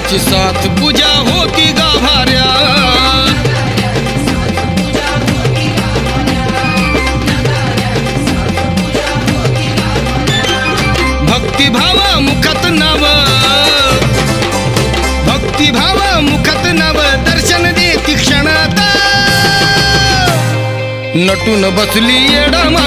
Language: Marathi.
विठ्ठलाची साथ पूजा होती गाभाऱ्या भक्तिभावा मुखात नाव भक्तिभावा मुखात नाव दर्शन देती क्षणात नटून बसली येडामा